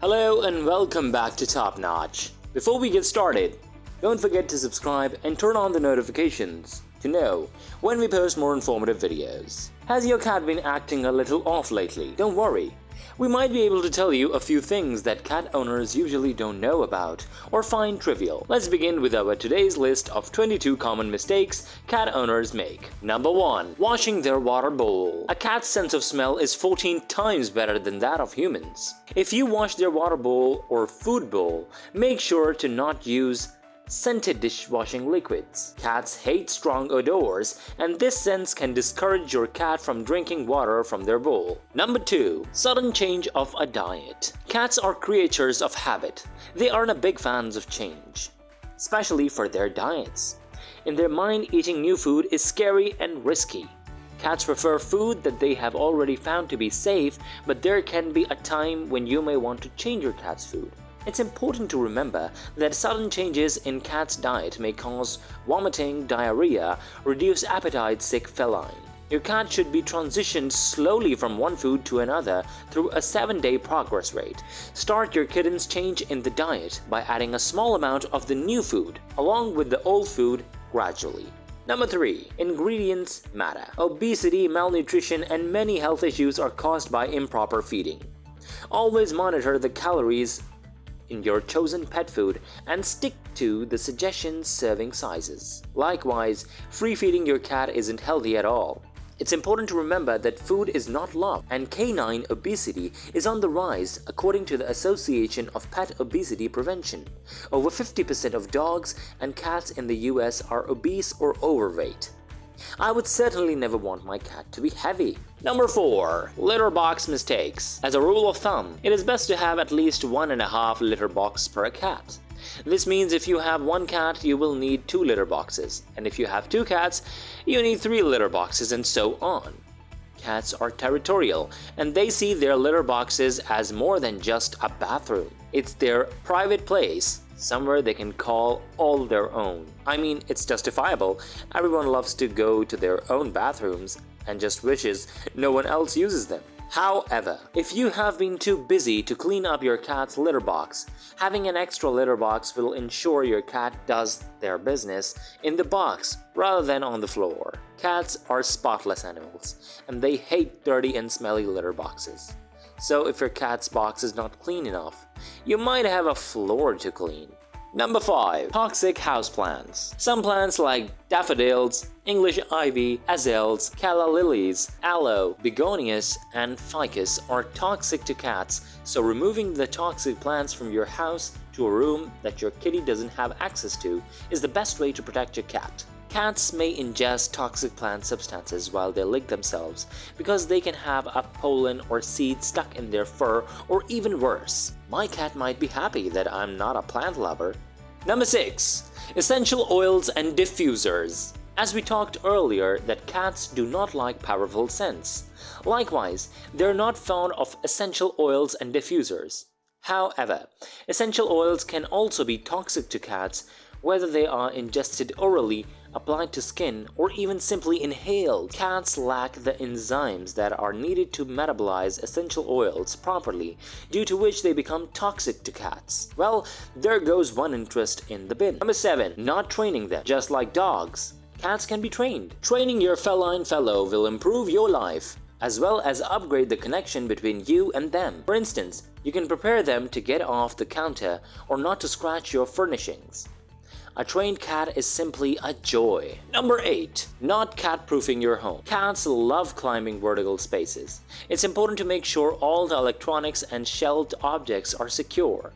Hello and welcome back to Top Notch. Before we get started, don't forget to subscribe and turn on the notifications to know when we post more informative videos. Has your cat been acting a little off lately? Don't worry. We might be able to tell you a few things that cat owners usually don't know about or find trivial. Let's begin with our today's list of 22 common mistakes cat owners make. Number 1. Washing their water bowl. A cat's sense of smell is 14 times better than that of humans. If you wash their water bowl or food bowl, make sure to not use scented dishwashing liquids. Cats hate strong odors, and this scent can discourage your cat from drinking water from their bowl. Number 2. Sudden change of a diet. Cats are creatures of habit. They aren't big fans of change, especially for their diets. In their mind, eating new food is scary and risky. Cats prefer food that they have already found to be safe, but there can be a time when you may want to change your cat's food. It's important to remember that sudden changes in cat's diet may cause vomiting, diarrhea, reduced appetite, sick feline. Your cat should be transitioned slowly from one food to another through a 7-day progress rate. Start your kitten's change in the diet by adding a small amount of the new food along with the old food gradually. Number 3. Ingredients matter. Obesity, malnutrition, and many health issues are caused by improper feeding. Always monitor the calories in your chosen pet food and stick to the suggested serving sizes. Likewise, free feeding your cat isn't healthy at all. It's important to remember that food is not love, and canine obesity is on the rise according to the Association of Pet Obesity Prevention. Over 50% of dogs and cats in the US are obese or overweight. I would certainly never want my cat to be heavy. Number 4. Litter box mistakes. As a rule of thumb, it is best to have at least 1.5 litter boxes per cat. This means if you have 1 cat, you will need 2 litter boxes, and if you have 2 cats, you need 3 litter boxes, and so on. Cats are territorial, and they see their litter boxes as more than just a bathroom. It's their private place, somewhere they can call all their own. I mean, it's justifiable. Everyone loves to go to their own bathrooms and just wishes no one else uses them. However, if you have been too busy to clean up your cat's litter box, having an extra litter box will ensure your cat does their business in the box rather than on the floor. Cats are spotless animals, and they hate dirty and smelly litter boxes. So if your cat's box is not clean enough, you might have a floor to clean. Number 5. Toxic houseplants. Some plants like daffodils, English ivy, azaleas, calla lilies, aloe, begonias, and ficus are toxic to cats, so removing the toxic plants from your house to a room that your kitty doesn't have access to is the best way to protect your cat. Cats may ingest toxic plant substances while they lick themselves because they can have a pollen or seed stuck in their fur, or even worse. My cat might be happy that I'm not a plant lover. Number 6. Essential oils and diffusers. As we talked earlier that cats do not like powerful scents. Likewise, they're not fond of essential oils and diffusers. However, essential oils can also be toxic to cats, whether they are ingested orally, applied to skin, or even simply inhaled. Cats lack the enzymes that are needed to metabolize essential oils properly, due to which they become toxic to cats. Well, there goes one interest in the bin. Number 7. Not training them. Just like dogs, cats can be trained. Training your feline fellow will improve your life, as well as upgrade the connection between you and them. For instance, you can prepare them to get off the counter or not to scratch your furnishings. A trained cat is simply a joy. Number 8. Not cat-proofing your home. Cats love climbing vertical spaces. It's important to make sure all the electronics and shelved objects are secure.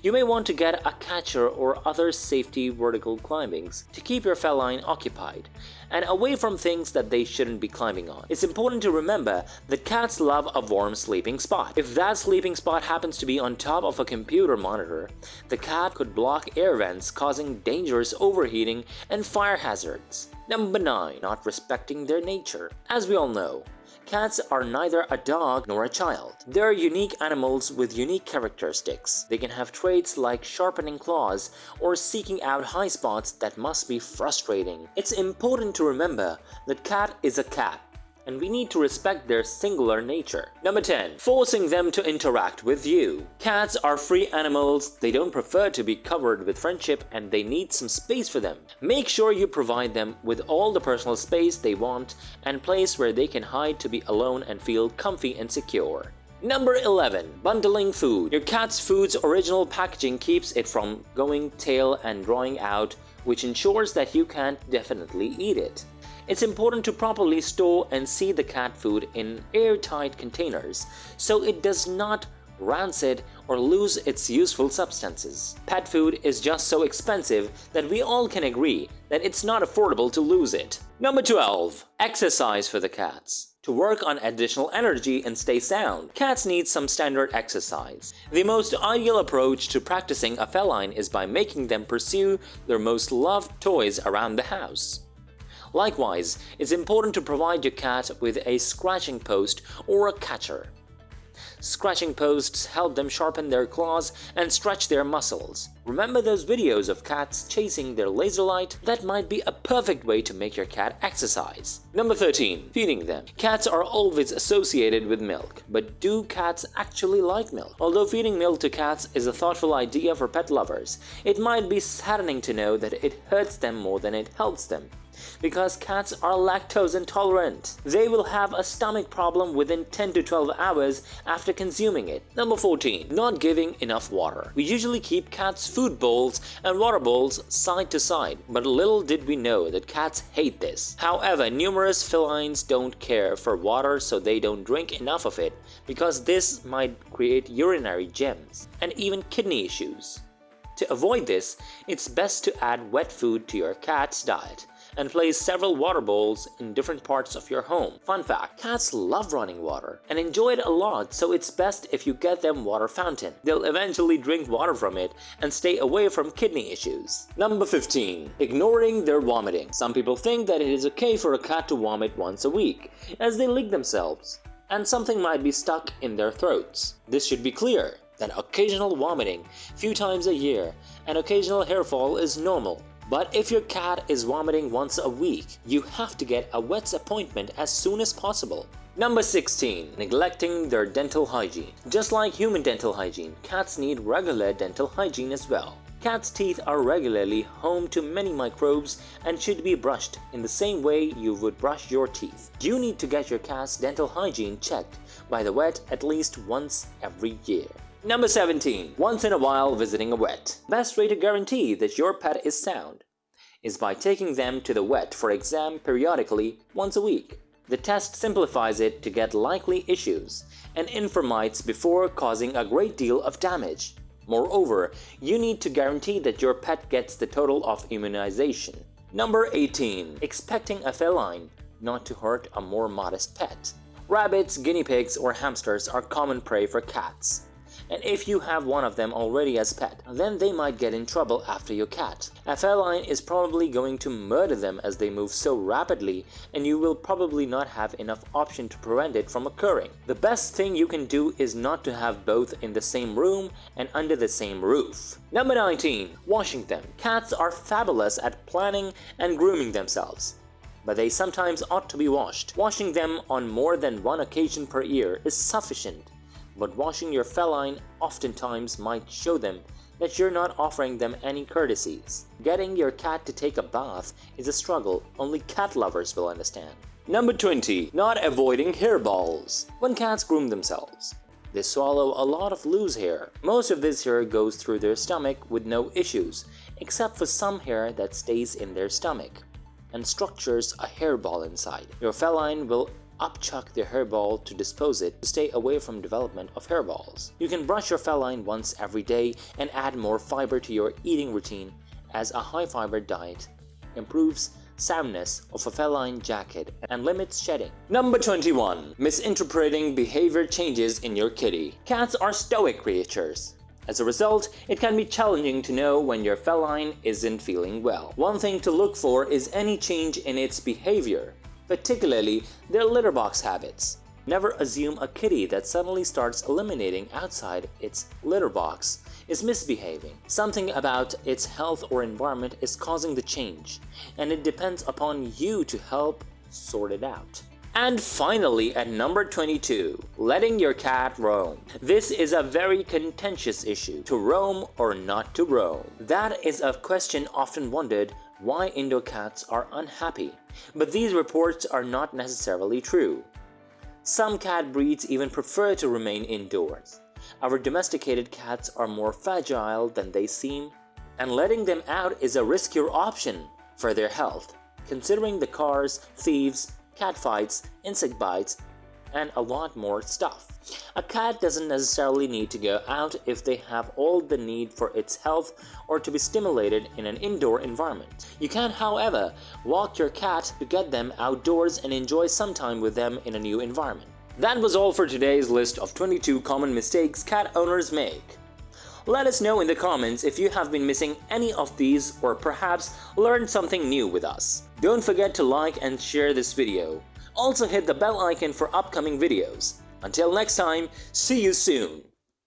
You may want to get a catcher or other safety vertical climbings to keep your feline occupied and away from things that they shouldn't be climbing on. It's important to remember that cats love a warm sleeping spot. If that sleeping spot happens to be on top of a computer monitor, the cat could block air vents, causing dangerous overheating and fire hazards. Number 9. Not respecting their nature. As we all know, cats are neither a dog nor a child. They're unique animals with unique characteristics. They can have traits like sharpening claws or seeking out high spots that must be frustrating. It's important to remember that cat is a cat, and we need to respect their singular nature. Number 10. Forcing them to interact with you. Cats are free animals, they don't prefer to be covered with friendship, and they need some space for them. Make sure you provide them with all the personal space they want and place where they can hide to be alone and feel comfy and secure. Number 11. Bundling food. Your cat's food's original packaging keeps it from going stale and drying out, which ensures that you can definitely eat it. It's important to properly store and seal the cat food in airtight containers so it does not rancid or lose its useful substances. Pet food is just so expensive that we all can agree that it's not affordable to lose it. Number 12. Exercise for the cats. To work on additional energy and stay sound, cats need some standard exercise. The most ideal approach to practicing a feline is by making them pursue their most loved toys around the house. Likewise, it's important to provide your cat with a scratching post or a catcher. Scratching posts help them sharpen their claws and stretch their muscles. Remember those videos of cats chasing their laser light? That might be a perfect way to make your cat exercise. Number 13. Feeding them. Cats are always associated with milk, but do cats actually like milk? Although feeding milk to cats is a thoughtful idea for pet lovers, it might be saddening to know that it hurts them more than it helps them. Because cats are lactose intolerant. They will have a stomach problem within 10 to 12 hours after consuming it. Number 14. Not giving enough water. We usually keep cats' food bowls and water bowls side to side, but little did we know that cats hate this. However, numerous felines don't care for water, so they don't drink enough of it because this might create urinary gems and even kidney issues. To avoid this, it's best to add wet food to your cat's diet and place several water bowls in different parts of your home. Fun fact, cats love running water and enjoy it a lot, so it's best if you get them water fountain. They'll eventually drink water from it and stay away from kidney issues. Number 15. Ignoring their vomiting. Some people think that it is okay for a cat to vomit once a week as they lick themselves, and something might be stuck in their throats. This should be clear that occasional vomiting, few times a year, and occasional hairfall is normal. But if your cat is vomiting once a week, you have to get a vet's appointment as soon as possible. Number 16. Neglecting their dental hygiene. Just like human dental hygiene, cats need regular dental hygiene as well. Cats' teeth are regularly home to many microbes and should be brushed in the same way you would brush your teeth. You need to get your cat's dental hygiene checked by the vet at least once every year. Number 17. Once in a while visiting a vet. Best way to guarantee that your pet is sound is by taking them to the vet for exam periodically once a week. The test simplifies it to get likely issues and infirmites before causing a great deal of damage. Moreover, you need to guarantee that your pet gets the total of immunization. Number 18. Expecting a feline not to hurt a more modest pet. Rabbits, guinea pigs, or hamsters are common prey for cats. And if you have one of them already as pet, then they might get in trouble after your cat. A feline is probably going to murder them as they move so rapidly, and you will probably not have enough option to prevent it from occurring. The best thing you can do is not to have both in the same room and under the same roof. Number 19. Washing them. Cats are fabulous at planning and grooming themselves, but they sometimes ought to be washed. Washing them on more than one occasion per year is sufficient. But washing your feline oftentimes might show them that you're not offering them any courtesies. Getting your cat to take a bath is a struggle only cat lovers will understand. Number 20. Not avoiding hairballs. When cats groom themselves, they swallow a lot of loose hair. Most of this hair goes through their stomach with no issues, except for some hair that stays in their stomach and structures a hairball inside. Your feline will upchuck their hairball to dispose it to stay away from development of hairballs. You can brush your feline once every day and add more fiber to your eating routine, as a high-fiber diet improves soundness of a feline jacket and limits shedding. Number 21. Misinterpreting behavior changes in your kitty. Cats are stoic creatures. As a result, it can be challenging to know when your feline isn't feeling well. One thing to look for is any change in its behavior, particularly their litter box habits. Never assume a kitty that suddenly starts eliminating outside its litter box is misbehaving. Something about its health or environment is causing the change, and it depends upon you to help sort it out. And finally, at number 22, letting your cat roam. This is a very contentious issue, to roam or not to roam. That is a question often wondered why indoor cats are unhappy, but these reports are not necessarily true. Some cat breeds even prefer to remain indoors. Our domesticated cats are more fragile than they seem, and letting them out is a riskier option for their health, considering the cars, thieves, cat fights, insect bites, and a lot more stuff. A cat doesn't necessarily need to go out if they have all the need for its health or to be stimulated in an indoor environment. You can, however, walk your cat to get them outdoors and enjoy some time with them in a new environment. That was all for today's list of 22 common mistakes cat owners make. Let us know in the comments if you have been missing any of these or perhaps learned something new with us. Don't forget to like and share this video. Also hit the bell icon for upcoming videos. Until next time, see you soon!